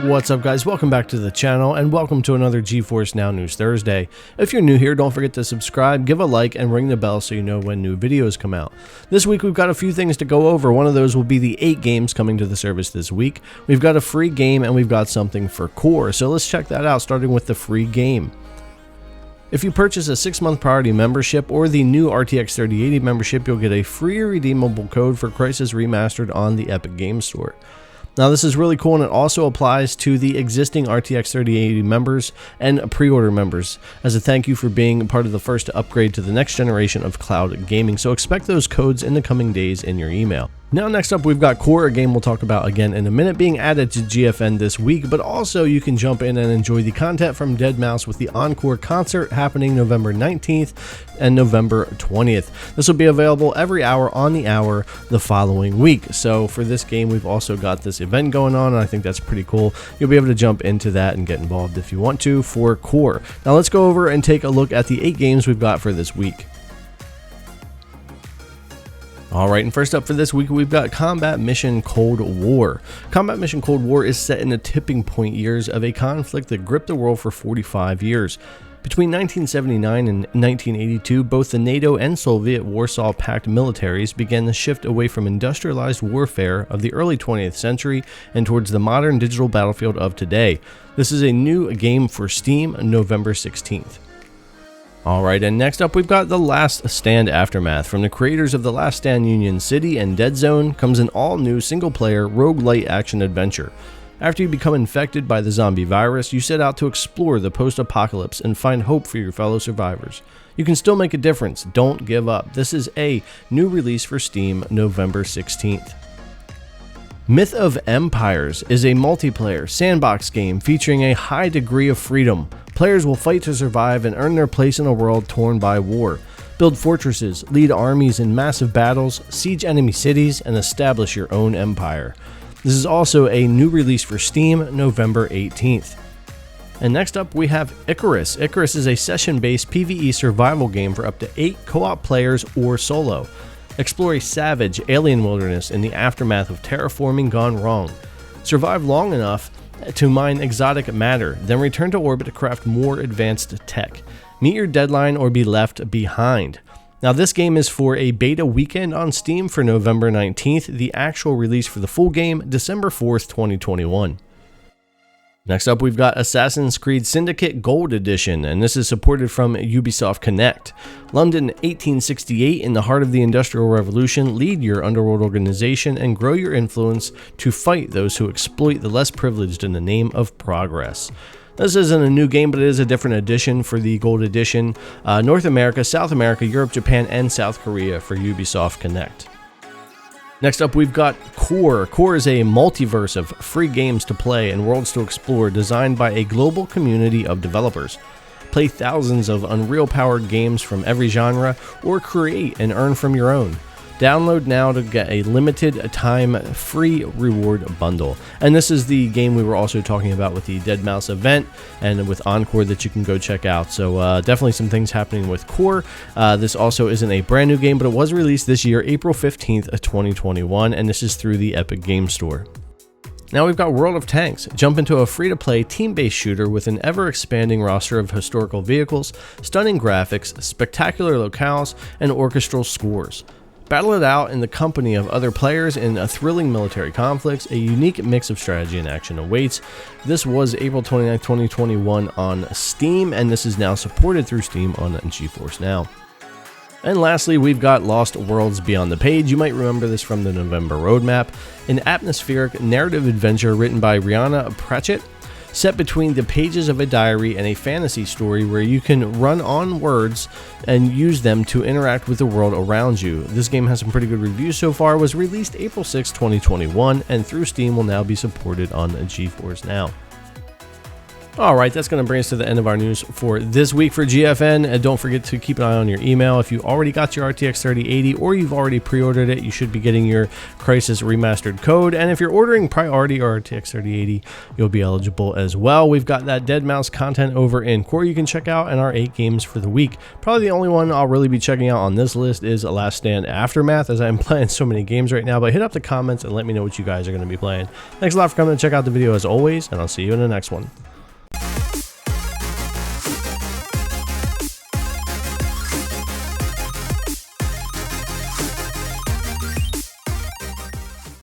What's up, guys? Welcome back to the channel and welcome to another GeForce Now News Thursday. If you're new here, don't forget to subscribe, give a like, and ring the bell so you know when new videos come out. This week we've got a few things to go over. One of those will be the 8 games coming to the service this week. We've got a free game and we've got something for Core, so let's check that out, starting with the free game. If you purchase a 6-month priority membership or the new RTX 3080 membership, you'll get a free redeemable code for Crysis Remastered on the Epic Games Store. Now this is really cool, and it also applies to the existing RTX 3080 members and pre-order members as a thank you for being part of the first to upgrade to the next generation of cloud gaming, so expect those codes in the coming days in your email. Now next up we've got Core, a game we'll talk about again in a minute, being added to GFN this week, but also you can jump in and enjoy the content from deadmau5 with the Encore concert happening November 19th and November 20th. This will be available every hour on the hour the following week. So for this game we've also got this event going on, and I think that's pretty cool. You'll be able to jump into that and get involved if you want to for Core. Now let's go over and take a look at the 8 games we've got for this week. Alright, and first up for this week we've got Combat Mission Cold War. Combat Mission Cold War is set in the tipping point years of a conflict that gripped the world for 45 years. Between 1979 and 1982, both the NATO and Soviet Warsaw Pact militaries began the shift away from industrialized warfare of the early 20th century and towards the modern digital battlefield of today. This is a new game for Steam, November 16th. Alright, and next up we've got The Last Stand Aftermath. From the creators of The Last Stand Union City and Dead Zone comes an all-new single-player roguelite action-adventure. After you become infected by the zombie virus, you set out to explore the post-apocalypse and find hope for your fellow survivors. You can still make a difference, don't give up. This is a new release for Steam, November 16th. Myth of Empires is a multiplayer sandbox game featuring a high degree of freedom. Players will fight to survive and earn their place in a world torn by war. Build fortresses, lead armies in massive battles, siege enemy cities, and establish your own empire. This is also a new release for Steam, November 18th. And next up we have Icarus. Icarus is a session-based PvE survival game for up to 8 co-op players or solo. Explore a savage alien wilderness in the aftermath of terraforming gone wrong. Survive long enough to mine exotic matter, then return to orbit to craft more advanced tech. Meet your deadline or be left behind. Now this game is for a beta weekend on Steam for November 19th, the actual release for the full game, December 4th, 2021. Next up we've got Assassin's Creed Syndicate Gold Edition, and this is supported from Ubisoft Connect. London 1868, in the heart of the Industrial Revolution, lead your underworld organization and grow your influence to fight those who exploit the less privileged in the name of progress. This isn't a new game, but it is a different edition for the Gold Edition. North America, South America, Europe, Japan, and South Korea for Ubisoft Connect. Next up we've got Core. Core is a multiverse of free games to play and worlds to explore designed by a global community of developers. Play thousands of Unreal-powered games from every genre, or create and earn from your own. Download now to get a limited time free reward bundle. And this is the game we were also talking about with the deadmau5 event and with Encore that you can go check out. So definitely some things happening with Core. This also isn't a brand new game, but it was released this year, April 15th, 2021, and this is through the Epic Games Store. Now we've got World of Tanks. Jump into a free-to-play team-based shooter with an ever-expanding roster of historical vehicles, stunning graphics, spectacular locales, and orchestral scores. Battle it out in the company of other players in a thrilling military conflicts. A unique mix of strategy and action awaits. This was April 29, 2021 on Steam, and this is now supported through Steam on GeForce Now. And lastly, we've got Lost Worlds Beyond the Page. You might remember this from the November roadmap. An atmospheric narrative adventure written by Rihanna Pratchett, set between the pages of a diary and a fantasy story where you can run on words and use them to interact with the world around you. This game has some pretty good reviews so far. It was released April 6, 2021, and through Steam will now be supported on GeForce Now. All right, that's going to bring us to the end of our news for this week for GFN. And don't forget to keep an eye on your email. If you already got your RTX 3080 or you've already pre-ordered it, you should be getting your Crysis Remastered code. And if you're ordering priority or RTX 3080, you'll be eligible as well. We've got that Dead Mouse content over in Core you can check out, and our 8 games for the week. Probably the only one I'll really be checking out on this list is Last Stand Aftermath, as I'm playing so many games right now. But hit up the comments and let me know what you guys are going to be playing. Thanks a lot for coming to check out the video as always, and I'll see you in the next one.